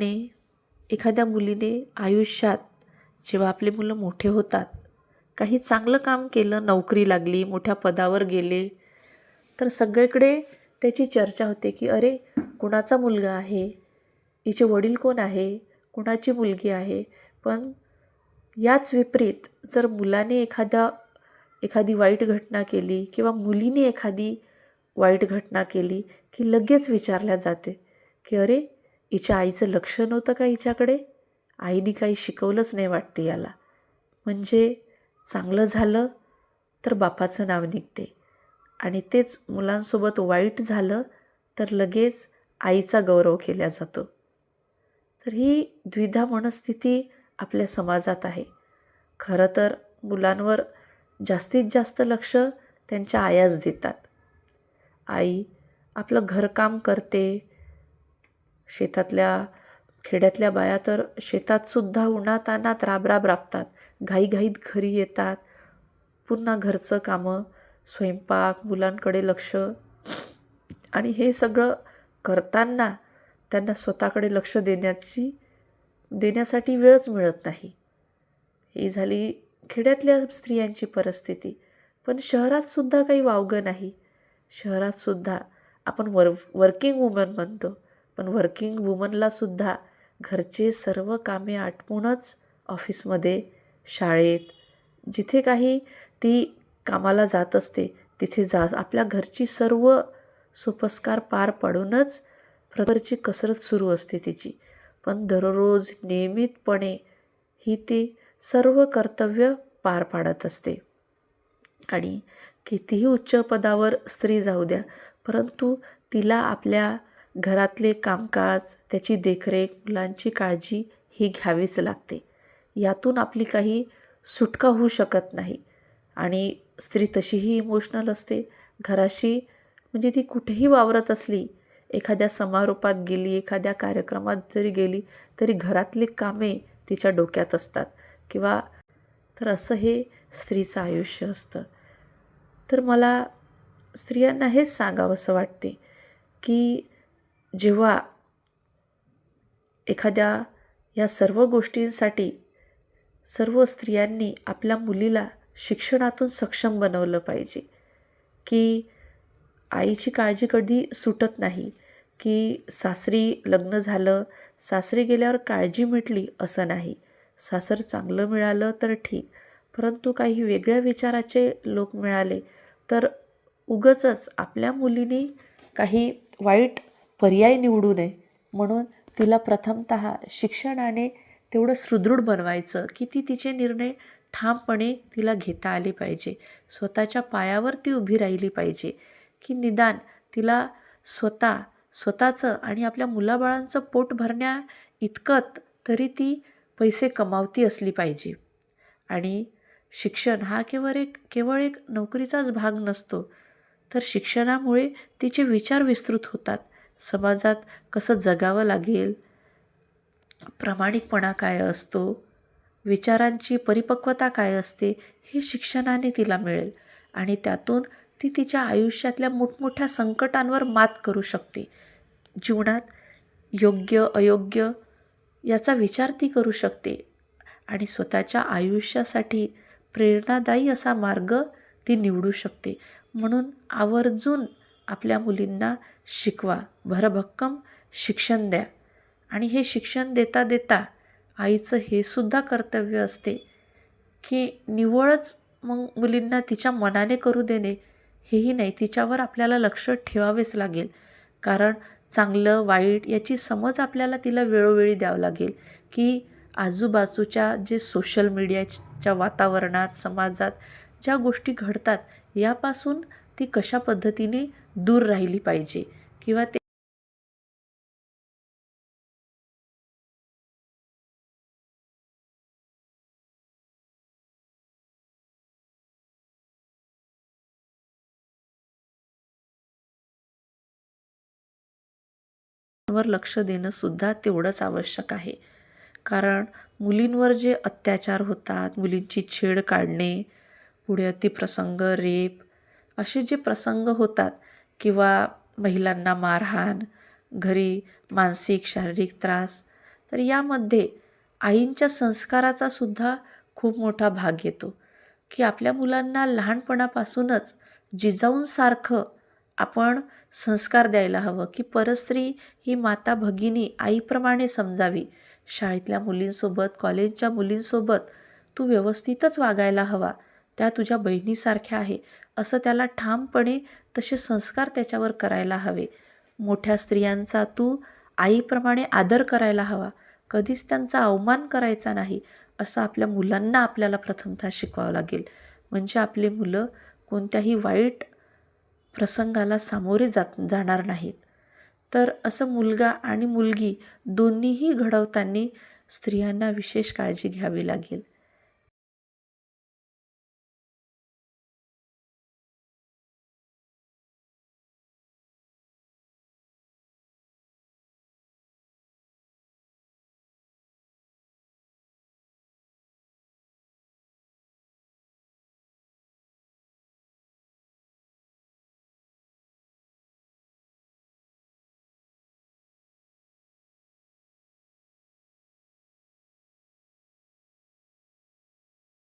मुलाने एखाद्या मुलीने आयुष्यात जेव्हा आपले मुलं मोठे होतात, काही चांगलं काम केलं, नोकरी लागली, मोठ्या पदावर गेले, तर सगळीकडे त्याची चर्चा होते की अरे कुणाचा मुलगा आहे, हिचे वडील कोण आहे, कुणाची मुलगी आहे. पण याच विपरीत जर मुलाने एखादी वाईट घटना केली किंवा मुलीने एखादी वाईट घटना केली की लगेच विचारल्या जाते की अरे हिच्या आईचं लक्ष नव्हतं का हिच्याकडे, आईने काही शिकवलंच नाही वाटते याला. म्हणजे चांगलं झालं तर बापाचं नाव निघते आणि तेच मुलांसोबत वाईट झालं तर लगेच आईचा गौरव केला जातो. तर ही द्विधा मनस्थिती आपल्या समाजात आहे. खरं तर मुलांवर जास्तीत जास्त लक्ष त्यांच्या आयाच देतात. आई आपलं घरकाम करते, खेड्यातल्या बाया तर शेतातसुद्धा उन्हातान्हात राबराब राबतात, घाईघाईत घरी येतात, पुन्हा घरचं कामं, स्वयंपाक, मुलांकडे लक्ष, आणि हे सगळं करताना त्यांना स्वतःकडे लक्ष देण्यासाठी वेळच मिळत नाही. ही झाली खेड्यातल्या स्त्रियांची परिस्थिती. पण शहरातसुद्धा काही वावगं नाही. शहरातसुद्धा आपण वर्किंग वुमन म्हणतो, पण वर्किंग वुमनलासुद्धा घरचे सर्व कामे आटपूनच ऑफिसमध्ये, शाळेत, जिथे काही ती कामाला जात असते तिथे आपल्या घरची सर्व सोपस्कार पार पाडूनच प्रकारची कसरत सुरू असते तिची. पण दररोज नियमितपणे ही ती सर्व कर्तव्य पार पाडत असते. आणि कितीही उच्च पदावर स्त्री जाऊ द्या, परंतु तिला आपल्या घरातले कामकाज, त्याची देखरेख, मुलांची काळजी ही घ्यावीच लागते. यातून आपली काही सुटका होऊ शकत नाही. आणि स्त्री तशीही इमोशनल असते घराशी. म्हणजे ती कुठेही वावरत असली, एखाद्या समारोपात गेली, एखाद्या कार्यक्रमात जरी गेली तरी घरातली कामे तिच्या डोक्यात असतात किंवा तर असं हे स्त्रीचं आयुष्य असतं. तर मला स्त्रियांना हेच सांगावंसं वाटते की जेव्हा एखाद्या या सर्व गोष्टींसाठी सर्व स्त्रियांनी आपल्या मुलीला शिक्षणातून सक्षम बनवलं पाहिजे. की आईची काळजी कधी सुटत नाही, की सासरी लग्न झालं, सासरी गेल्यावर काळजी मिटली असं नाही. सासर चांगलं मिळालं तर ठीक, परंतु काही वेगळ्या विचाराचे लोक मिळाले तर उगाचच आपल्या मुलीने काही वाईट पर्याय निवडू नये. म्हणून तिला प्रथमतः शिक्षणाने तेवढं सुदृढ बनवायचं की ती तिचे निर्णय ठामपणे तिला घेता आले पाहिजे. स्वतःच्या पायावर ती उभी राहिली पाहिजे, की निदान तिला स्वतःचं आणि आपल्या मुलाबाळांचं पोट भरण्या इतकत तरी ती पैसे कमावती असली पाहिजे. आणि शिक्षण हा केवळ एक नोकरीचाच भाग नसतो, तर शिक्षणामुळे तिचे विचार विस्तृत होतात. समाजात कसं जगावं लागेल, प्रामाणिकपणा काय असतो, विचारांची परिपक्वता काय असते, हे शिक्षणाने तिला मिळेल. आणि त्यातून ती तिच्या आयुष्यातल्या मोठमोठ्या संकटांवर मात करू शकते. जीवनात योग्य अयोग्य याचा विचार ती करू शकते आणि स्वतःच्या आयुष्यासाठी प्रेरणादायी असा मार्ग ती निवडू शकते. म्हणून आवर्जून आपल्या मुलींना शिकवा, भरभक्कम शिक्षण द्या. आणि हे शिक्षण देता देता आईचं हे सुद्धा कर्तव्य असते की निव्वळच मग मुलींना तिच्या मनाने करू देणे हेही नाही, तिच्यावर आपल्याला लक्ष ठेवावेच लागेल. कारण चांगलं वाईट याची समज आपल्याला तिला वेळोवेळी द्यावं लागेल, की आजूबाजूच्या जे सोशल मीडियाच्या वातावरणात, समाजात ज्या गोष्टी घडतात यापासून ती कशा पद्धतीने दूर राहिली पाहिजे किंवा वर लक्ष देणं सुद्धा तेवढंच आवश्यक आहे. कारण मुलींवर जे अत्याचार होतात, मुलींची छेड काढणे, पुढे अतिप्रसंग, रेप असे जे प्रसंग होतात किंवा महिलांना मारहाण, घरी मानसिक शारीरिक त्रास, तर यामध्ये आईंच्या संस्काराचा सुद्धा खूप मोठा भाग येतो, की आपल्या मुलांना लहानपणापासूनच जिजाऊंसारखं आपण संस्कार द्यायला हवं, की परस्त्री ही माता भगिनी आईप्रमाणे समजावी. शाळेतल्या मुलींसोबत, कॉलेजच्या मुलींसोबत तू व्यवस्थितच वागायला हवा, त्या तुझ्या बहिणीसारख्या आहे, असं त्याला ठामपणे तसे संस्कार त्याच्यावर करायला हवे. मोठ्या स्त्रियांचा तू आईप्रमाणे आदर करायला हवा, कधीच त्यांचा अवमान करायचा नाही, असं आपल्या मुलांना आपल्याला प्रथमतः शिकवावं लागेल. म्हणजे आपले मुलं कोणत्याही वाईट प्रसंगाला सामोरे जाणार नाहीत. तर असं मुलगा आणि मुलगी दोन्हीही घडवताना स्त्रियांना विशेष काळजी घ्यावी लागेल.